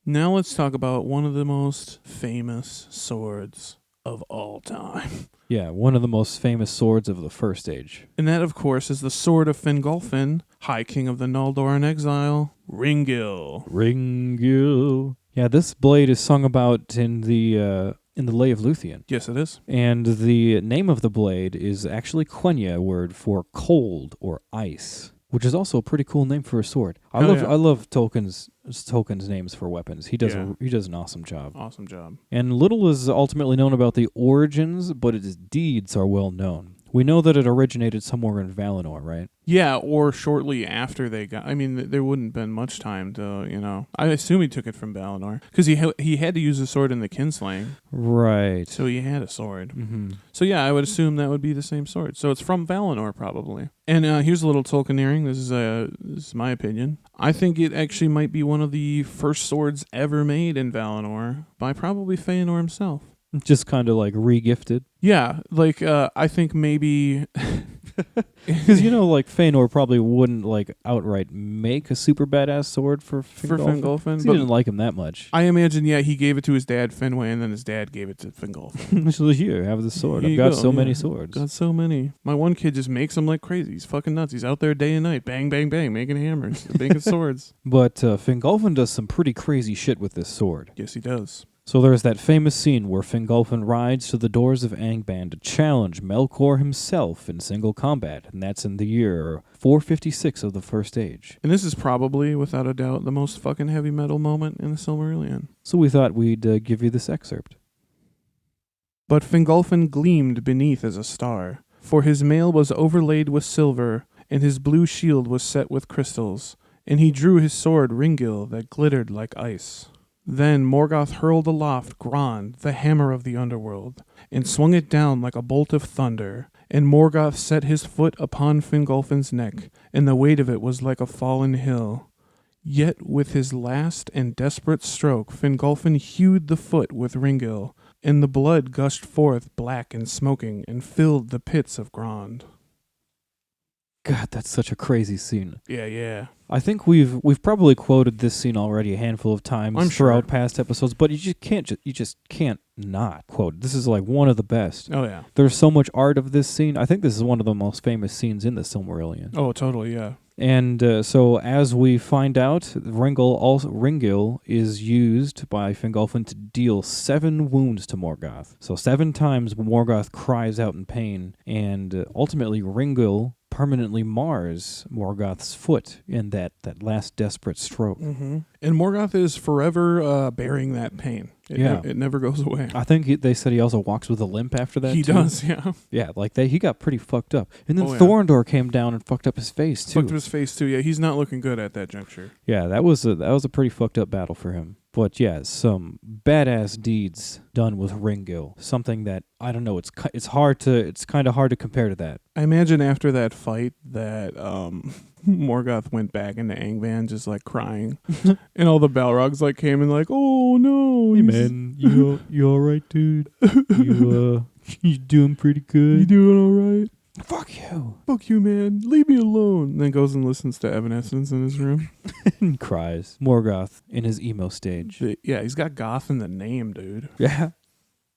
S1: Now let's talk about one of the most famous swords of all time.
S2: Yeah, one of the most famous swords of the First Age.
S1: And that, of course, is the sword of Fingolfin, High King of the Noldor in exile, Ringil.
S2: Yeah, this blade is sung about in the Lay of Luthien.
S1: Yes, it is.
S2: And the name of the blade is actually Quenya word for cold or ice, which is also a pretty cool name for a sword. I love Tolkien's names for weapons. He does an awesome job.
S1: Awesome job.
S2: And little is ultimately known about the origins, but its deeds are well known. We know that it originated somewhere in Valinor, right?
S1: Yeah, or shortly after they got... I mean, there wouldn't have been much time to, I assume he took it from Valinor. Because he had to use a sword in the kinslaying.
S2: Right.
S1: So he had a sword.
S2: Mm-hmm.
S1: So yeah, I would assume that would be the same sword. So it's from Valinor, probably. And here's a little Tolkieneering. This is my opinion. I think it actually might be one of the first swords ever made in Valinor by probably Feanor himself.
S2: Just kind of like re-gifted.
S1: Yeah, like I think maybe
S2: because like Feanor probably wouldn't like outright make a super badass sword for Fingolfin. He didn't like him that much.
S1: I imagine, he gave it to his dad Finwë, and then his dad gave it to Fingolfin.
S2: So here, have the sword. I've got so many swords.
S1: Got so many. My one kid just makes them like crazy. He's fucking nuts. He's out there day and night, bang, bang, bang, making hammers, making swords.
S2: But Fingolfin does some pretty crazy shit with this sword.
S1: Yes, he does.
S2: So there's that famous scene where Fingolfin rides to the doors of Angband to challenge Melkor himself in single combat, and that's in the year 456 of the First Age.
S1: And this is probably, without a doubt, the most fucking heavy metal moment in the Silmarillion.
S2: So we thought we'd give you this excerpt.
S1: But Fingolfin gleamed beneath as a star, for his mail was overlaid with silver, and his blue shield was set with crystals, and he drew his sword Ringil that glittered like ice. Then Morgoth hurled aloft Grond, the hammer of the underworld, and swung it down like a bolt of thunder. And Morgoth set his foot upon Fingolfin's neck, and the weight of it was like a fallen hill. Yet with his last and desperate stroke Fingolfin hewed the foot with Ringil, and the blood gushed forth black and smoking, and filled the pits of Grond.
S2: God, that's such a crazy scene.
S1: Yeah.
S2: I think we've probably quoted this scene already a handful of times throughout past episodes, but you just can't not quote it. This is like one of the best.
S1: Oh yeah.
S2: There's so much art of this scene. I think this is one of the most famous scenes in the Silmarillion.
S1: Oh, totally, yeah.
S2: And so as we find out, Ringil is used by Fingolfin to deal 7 wounds to Morgoth. So 7 times Morgoth cries out in pain, and ultimately Ringil permanently mars Morgoth's foot in that last desperate stroke.
S1: Mm-hmm. And Morgoth is forever bearing that pain. It never goes away.
S2: I think they said he also walks with a limp after that.
S1: He does, yeah.
S2: Yeah, like he got pretty fucked up. And then Thorondor came down and fucked up his face too.
S1: Fucked up his face too. Yeah, he's not looking good at that juncture.
S2: Yeah, that was a pretty fucked up battle for him. But yeah, some badass deeds done with Ringill. Something that I don't know. It's kind of hard to compare to that.
S1: I imagine after that fight that Morgoth went back into Angband just like crying, and all the Balrogs like came and like, oh no,
S2: hey man, you all right, dude? You doing pretty good?
S1: You doing all right?
S2: Fuck you.
S1: Fuck you, man. Leave me alone. And then goes and listens to Evanescence in his room.
S2: And cries. Morgoth in his emo stage.
S1: Yeah, he's got goth in the name, dude.
S2: Yeah.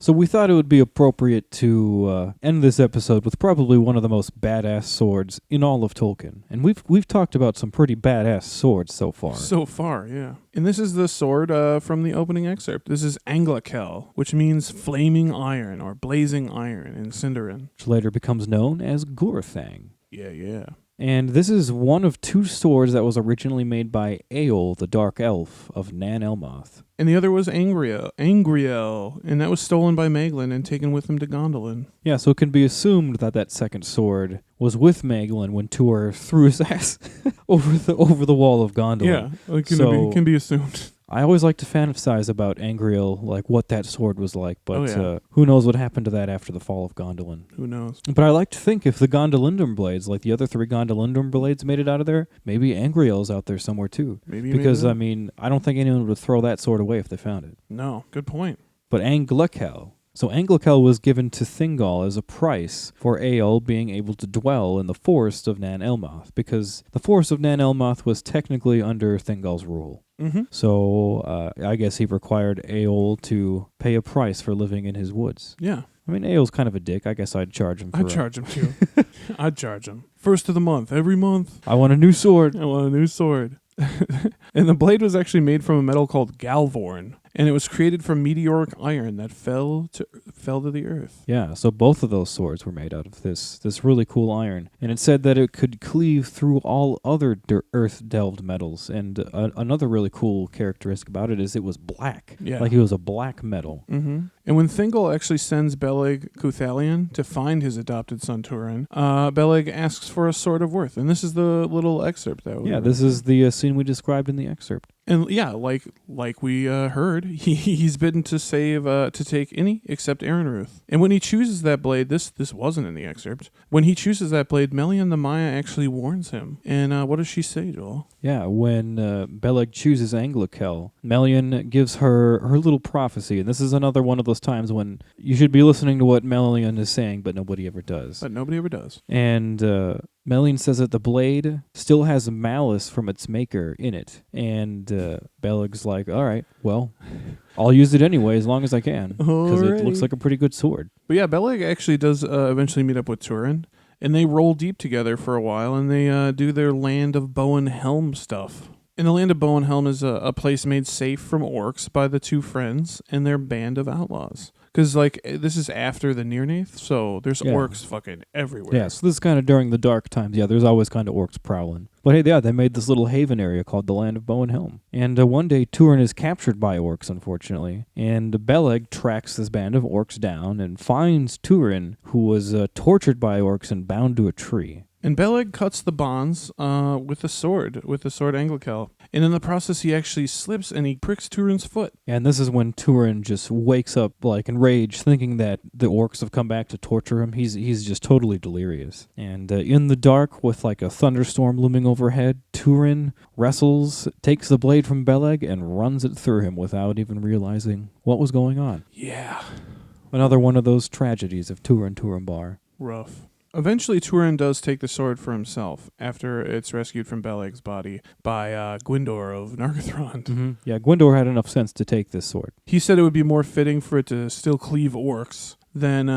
S2: So we thought it would be appropriate to end this episode with probably one of the most badass swords in all of Tolkien. And we've talked about some pretty badass swords so far.
S1: So far, yeah. And this is the sword from the opening excerpt. This is Anglakel, which means flaming iron or blazing iron in Sindarin.
S2: Which later becomes known as Gurthang.
S1: Yeah.
S2: And this is one of two swords that was originally made by Eöl, the Dark Elf of Nan Elmoth.
S1: And the other was Angriel, and that was stolen by Maeglin and taken with him to Gondolin.
S2: Yeah, so it can be assumed that second sword was with Maeglin when Tuor threw his ass over the wall of Gondolin.
S1: Yeah, it can be assumed.
S2: I always like to fantasize about Angriel, like what that sword was like, but who knows what happened to that after the fall of Gondolin.
S1: Who knows?
S2: But I like to think if the Gondolindum blades, like the other three Gondolindum blades, made it out of there, maybe Angriel's out there somewhere too. Because, I mean, I don't think anyone would throw that sword away if they found it.
S1: No, good point.
S2: But Anglakel. So Anglakel was given to Thingol as a price for Eöl being able to dwell in the forest of Nan Elmoth, because the forest of Nan Elmoth was technically under Thingol's rule.
S1: Mm-hmm.
S2: So I guess he required Eöl to pay a price for living in his woods.
S1: Yeah.
S2: I mean, Eöl's kind of a dick. I guess I'd charge him for
S1: I'd charge him too. I'd charge him. First of the month, every month.
S2: I want a new sword.
S1: And the blade was actually made from a metal called Galvorn, and it was created from meteoric iron that fell to the earth.
S2: Yeah, so both of those swords were made out of this really cool iron, and it said that it could cleave through all other earth-delved metals. And another really cool characteristic about it is it was black.
S1: Yeah,
S2: like it was a black metal.
S1: Mm-hmm. And when Thingol actually sends Beleg Cuthalion to find his adopted son Turin, Beleg asks for a sword of worth, and this is the little excerpt that.
S2: This is the scene we described in the excerpt.
S1: And yeah, like we heard, he's bidden to take any except Erenruth. And when he chooses that blade, this wasn't in the excerpt. When he chooses that blade, Melian the Maya actually warns him. And what does she say, Joel?
S2: Yeah, when Beleg chooses Anglakel, Melian gives her little prophecy. And this is another one of those times when you should be listening to what Melian is saying, but nobody ever does. And Melian says that the blade still has malice from its maker in it. And Beleg's like, all right, well, I'll use it anyway as long as I can, because it looks like a pretty good sword.
S1: But yeah, Beleg actually does eventually meet up with Turin, and they roll deep together for a while, and they do their Land of Bow and Helm stuff. And the Land of Bow and Helm is a place made safe from orcs by the two friends and their band of outlaws. Because, this is after the Nirnaeth, so there's orcs fucking everywhere.
S2: Yeah, so this is kind of during the dark times. Yeah, there's always kind of orcs prowling. But hey, yeah, they made this little haven area called the Land of Bow and Helm. And one day, Turin is captured by orcs, unfortunately. And Beleg tracks this band of orcs down and finds Turin, who was tortured by orcs and bound to a tree.
S1: And Beleg cuts the bonds with the sword Anglakel. And in the process, he actually slips and he pricks Turin's foot.
S2: And this is when Turin just wakes up enraged, thinking that the orcs have come back to torture him. He's just totally delirious. And in the dark, with a thunderstorm looming overhead, Turin wrestles, takes the blade from Beleg, and runs it through him without even realizing what was going on.
S1: Yeah.
S2: Another one of those tragedies of Turin-Turambar.
S1: Rough. Eventually, Turin does take the sword for himself after it's rescued from Beleg's body by Gwyndor of Nargothrond.
S2: Mm-hmm. Yeah, Gwyndor had enough sense to take this sword.
S1: He said it would be more fitting for it to still cleave orcs than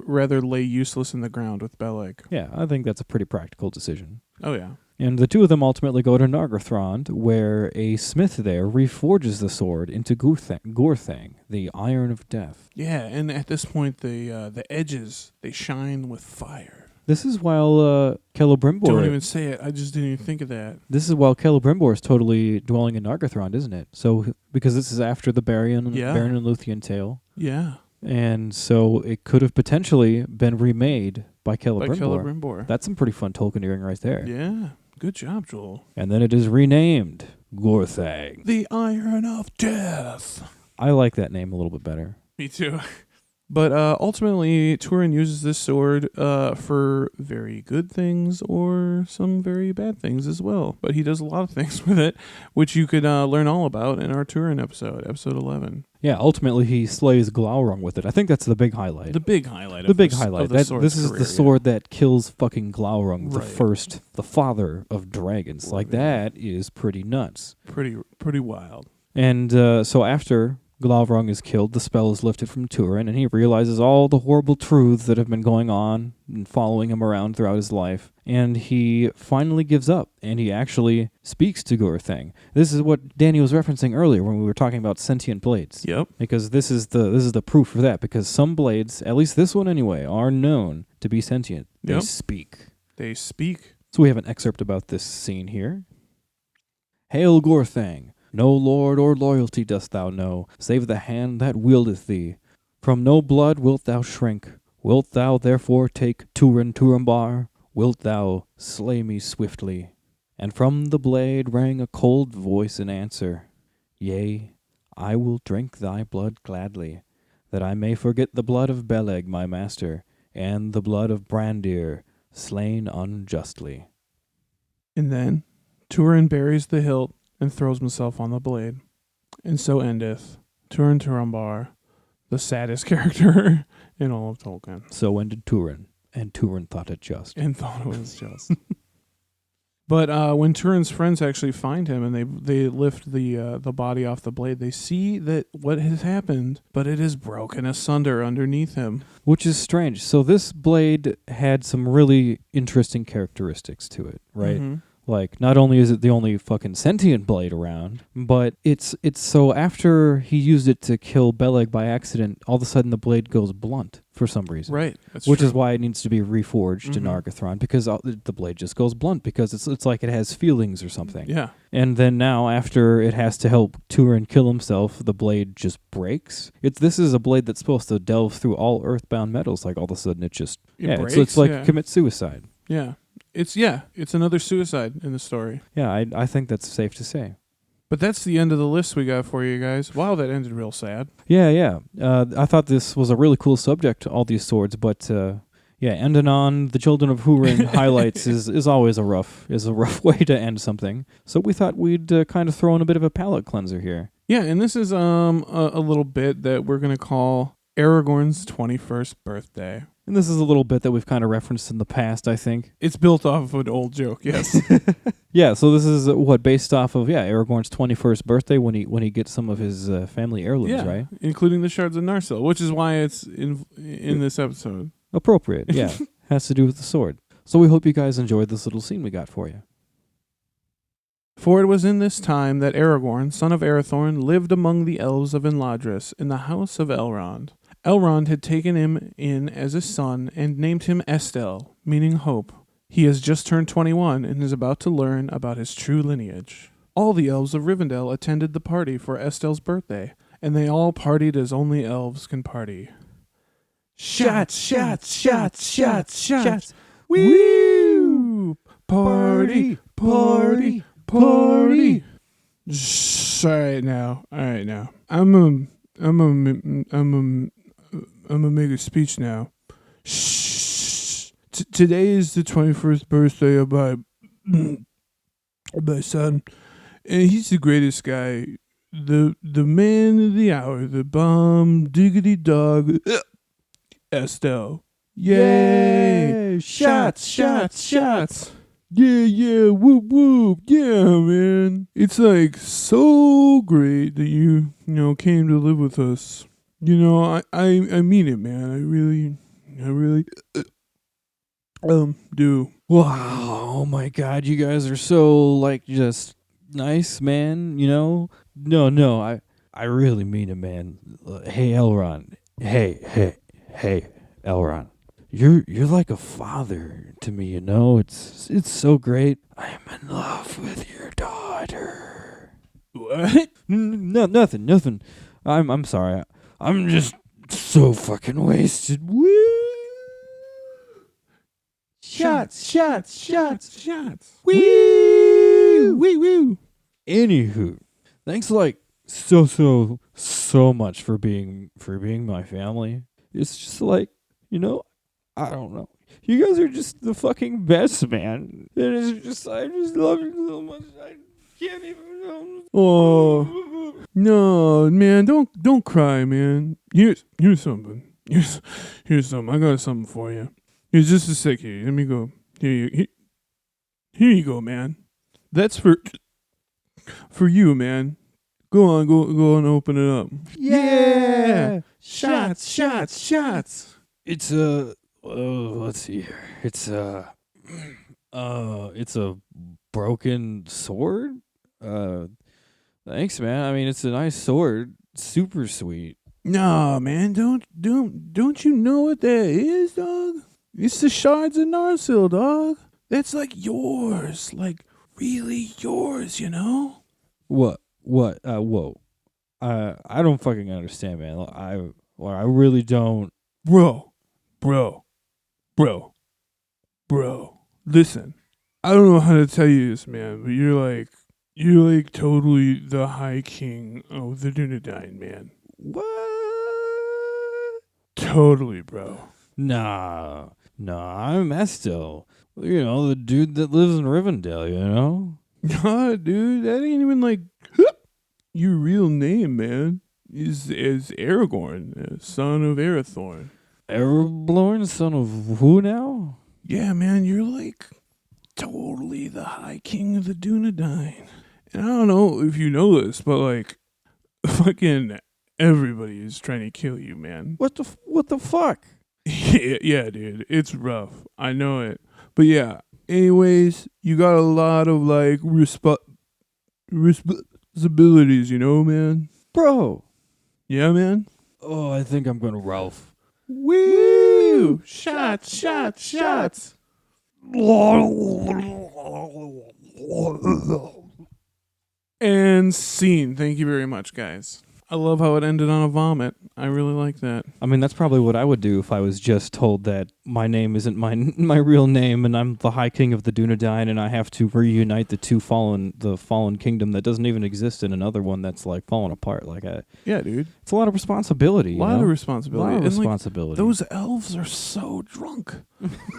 S1: rather lay useless in the ground with Beleg.
S2: Yeah, I think that's a pretty practical decision.
S1: Oh, yeah.
S2: And the two of them ultimately go to Nargothrond, where a smith there reforges the sword into Gurthang, the Iron of Death.
S1: Yeah, and at this point, the edges, they shine with fire.
S2: This is while Celebrimbor...
S1: Don't even say it. I just didn't even think of that.
S2: This is while Celebrimbor is totally dwelling in Nargothrond, isn't it? So, because this is after the Beren and Luthien tale.
S1: Yeah.
S2: And so it could have potentially been remade by
S1: Celebrimbor.
S2: That's some pretty fun Tolkieneering right there.
S1: Yeah. Good job, Joel.
S2: And then it is renamed Gorthang.
S1: The Iron of Death.
S2: I like that name a little bit better.
S1: Me too. But ultimately, Turin uses this sword for very good things or some very bad things as well. But he does a lot of things with it, which you could learn all about in our Turin episode 11.
S2: Yeah, ultimately he slays Glaurung with it. I think that's the big highlight.
S1: The big highlight.
S2: This is the sword that kills fucking Glaurung,
S1: right.
S2: the father of dragons. Like, that is pretty nuts.
S1: Pretty wild.
S2: And so after Glaurung is killed, the spell is lifted from Turin, and he realizes all the horrible truths that have been going on and following him around throughout his life. And he finally gives up, and he actually speaks to Gorthang. This is what Danny was referencing earlier when we were talking about sentient blades.
S1: Yep.
S2: Because this is the proof for that. Because some blades, at least this one anyway, are known to be sentient. They speak.
S1: They speak.
S2: So we have an excerpt about this scene here. Hail Gorthang! No lord or loyalty dost thou know, save the hand that wieldeth thee. From no blood wilt thou shrink. Wilt thou therefore take Turambar? Wilt thou slay me swiftly? And from the blade rang a cold voice in answer. Yea, I will drink thy blood gladly, that I may forget the blood of Beleg my master, and the blood of Brandir, slain unjustly.
S1: And then Turin buries the hilt and throws himself on the blade. And so endeth Turambar, the saddest character in all of Tolkien.
S2: So ended Turin, and Turin thought it just.
S1: But when Turin's friends actually find him and they lift the body off the blade, they see that what has happened, but it is broken asunder underneath him.
S2: Which is strange. So this blade had some really interesting characteristics to it, right?
S1: Mm-hmm.
S2: Like, not only is it the only fucking sentient blade around, but it's so after he used it to kill Beleg by accident, all of a sudden the blade goes blunt for some reason.
S1: Right. That's
S2: which
S1: true.
S2: is why it needs to be reforged in Nargothrond, because the blade just goes blunt, because it's like it has feelings or something.
S1: Yeah.
S2: And then now, after it has to help Turin kill himself, the blade just breaks. This is a blade that's supposed to delve through all earthbound metals, like all of a sudden it just...
S1: breaks,
S2: it's like commit suicide.
S1: Yeah. It's another suicide in the story.
S2: Yeah, I think that's safe to say.
S1: But that's the end of the list we got for you guys. Wow, that ended real sad.
S2: Yeah. I thought this was a really cool subject, all these swords, but ending on the Children of Húrin highlights is always a rough way to end something. So we thought we'd kind of throw in a bit of a palate cleanser here.
S1: Yeah, and this is a little bit that we're going to call Aragorn's 21st birthday.
S2: And this is a little bit that we've kind of referenced in the past, I think.
S1: It's built off of an old joke, yes.
S2: Yeah, so this is based off of Aragorn's 21st birthday when he gets some of his family heirlooms, right?
S1: Including the shards of Narsil, which is why it's in this episode.
S2: Appropriate, yeah. Has to do with the sword. So we hope you guys enjoyed this little scene we got for you.
S1: For it was in this time that Aragorn, son of Arathorn, lived among the elves of Enladris in the house of Elrond. Elrond had taken him in as a son and named him Estel, meaning hope. He has just turned 21 and is about to learn about his true lineage. All the elves of Rivendell attended the party for Estel's birthday, and they all partied as only elves can party. Shots, shots, shots, shots, shots. Woo! Party, party, party. Shh, all right now. I'm gonna make a speech now. Shh. Today is the 21st birthday of my son, and he's the greatest guy, the man of the hour, the bomb diggity dog, Estelle. Yay! Shots, shots, shots. Yeah, whoop, whoop. Yeah, man. It's like so great that you came to live with us. I mean it, man. I really do.
S2: Wow, oh my God, you guys are so just nice, man. No, I really mean it, man. Hey, Elrond. Hey, Elrond. You're like a father to me, you know? It's so great. I am in love with your daughter.
S1: What?
S2: No, nothing. I'm sorry. I'm just so fucking wasted. Woo!
S1: Shots. Woo! Woo!
S2: Anywho, thanks like so much for being my family. It's just like, you know, I don't know. You guys are just the fucking best, man. It is just, I just love you so much. I can't even know.
S1: Oh no, man! Don't cry, man. Here's something. Here's something. I got something for you. Here's just a sec here. Let me go. Here you go, man. That's for you, man. Go on, go and open it up.
S2: Yeah!
S1: Shots.
S2: It's let's see here. It's a broken sword. Thanks, man. I mean, it's a nice sword. Super sweet.
S1: No, man, don't you know what that is, dog? It's the shards of Narsil, dog. That's like yours, like really yours, you know?
S2: What? Whoa. I don't fucking understand, man. I really don't.
S1: Bro. Listen, I don't know how to tell you this, man, but you're like totally the High King of the Dunedain, man.
S2: What?
S1: Totally, bro.
S2: Nah, I'm Estel. You know, the dude that lives in Rivendell, you know?
S1: Nah, dude, that ain't even like your real name, man. Is Aragorn, son of Arathorn.
S2: Aragorn, son of who now?
S1: Yeah, man, you're like totally the High King of the Dunedain. And I don't know if you know this, but like fucking everybody is trying to kill you, man.
S2: What the fuck?
S1: Yeah, dude, it's rough. I know it. But yeah, anyways, you got a lot of like responsibilities, you know, man?
S2: Bro.
S1: Yeah, man?
S2: Oh, I think I'm gonna Ralph.
S1: Woo! Shots. And scene. Thank you very much, guys. I love how it ended on a vomit. I really like that.
S2: I mean, that's probably what I would do if I was just told that my name isn't my real name and I'm the High King of the Dunedain and I have to reunite the fallen kingdom that doesn't even exist in another one that's like falling apart.
S1: Yeah, dude.
S2: It's a lot of responsibility.
S1: A lot of responsibility. Like, those elves are so drunk.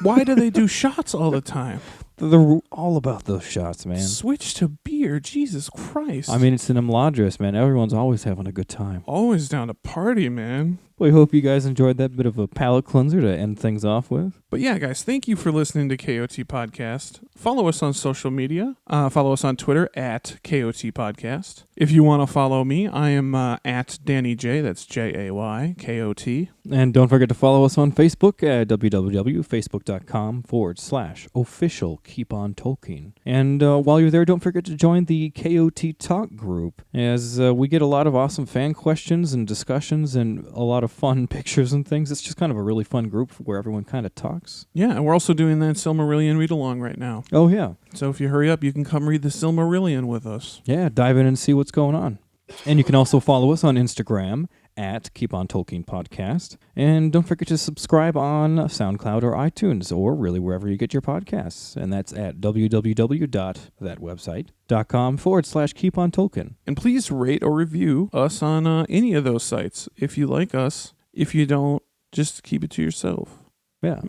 S1: Why do they do shots all the time?
S2: They're all about those shots, man.
S1: Switch to beer. Jesus Christ.
S2: I mean, it's an Imladris, man. Everyone's always having a good time.
S1: Always down to party, man.
S2: We hope you guys enjoyed that bit of a palate cleanser to end things off with.
S1: But yeah, guys, thank you for listening to KOT Podcast. Follow us on social media. Follow us on Twitter at KOT Podcast. If you want to follow me, I am at Danny J. That's JAYKOT.
S2: And don't forget to follow us on Facebook at www.facebook.com/official Keep On Tolkien. And while you're there, don't forget to join the KOT Talk group, as we get a lot of awesome fan questions and discussions and a lot of fun pictures and things. It's just kind of a really fun group where everyone kind of talks.
S1: Yeah, and we're also doing that Silmarillion read-along right now.
S2: Oh, yeah.
S1: So if you hurry up, you can come read the Silmarillion with us.
S2: Yeah, dive in and see what's going on. And you can also follow us on Instagram at Keep On Tolkien Podcast. And don't forget to subscribe on SoundCloud or iTunes, or really wherever you get your podcasts. And that's at www.thatwebsite.com/Keep On Tolkien.
S1: And please rate or review us on any of those sites if you like us. If you don't, just keep it to yourself.
S2: Yeah.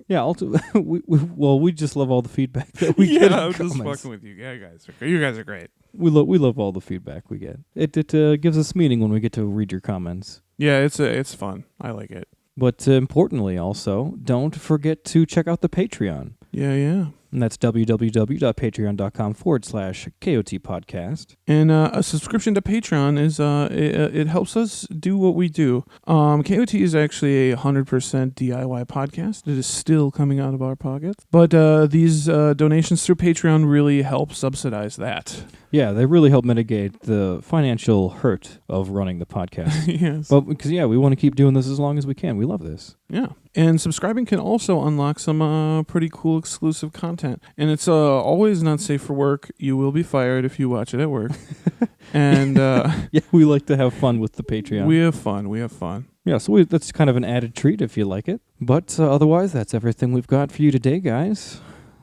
S2: Yeah, we just love all the feedback that we get.
S1: Yeah, I'm just fucking with you. Yeah, you guys are great.
S2: We love all the feedback we get. It gives us meaning when we get to read your comments.
S1: Yeah, it's fun. I like it.
S2: But importantly also, don't forget to check out the Patreon.
S1: Yeah.
S2: And that's www.patreon.com/KOT podcast.
S1: And a subscription to Patreon is it helps us do what we do. KOT is actually a 100% DIY podcast. It is still coming out of our pockets. But these donations through Patreon really help subsidize that.
S2: Yeah, they really help mitigate the financial hurt of running the podcast.
S1: Yes.
S2: But because, we want to keep doing this as long as we can. We love this.
S1: Yeah. And subscribing can also unlock some pretty cool exclusive content. And it's always not safe for work. You will be fired if you watch it at work. And
S2: we like to have fun with the Patreon.
S1: We have fun.
S2: Yeah, so that's kind of an added treat if you like it. But otherwise, that's everything we've got for you today, guys.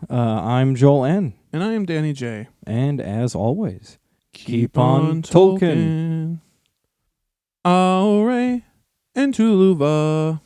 S2: I'm Joel N.
S1: And I am Danny J.
S2: And as always,
S1: keep on Tolkien. Aure and Tuluva.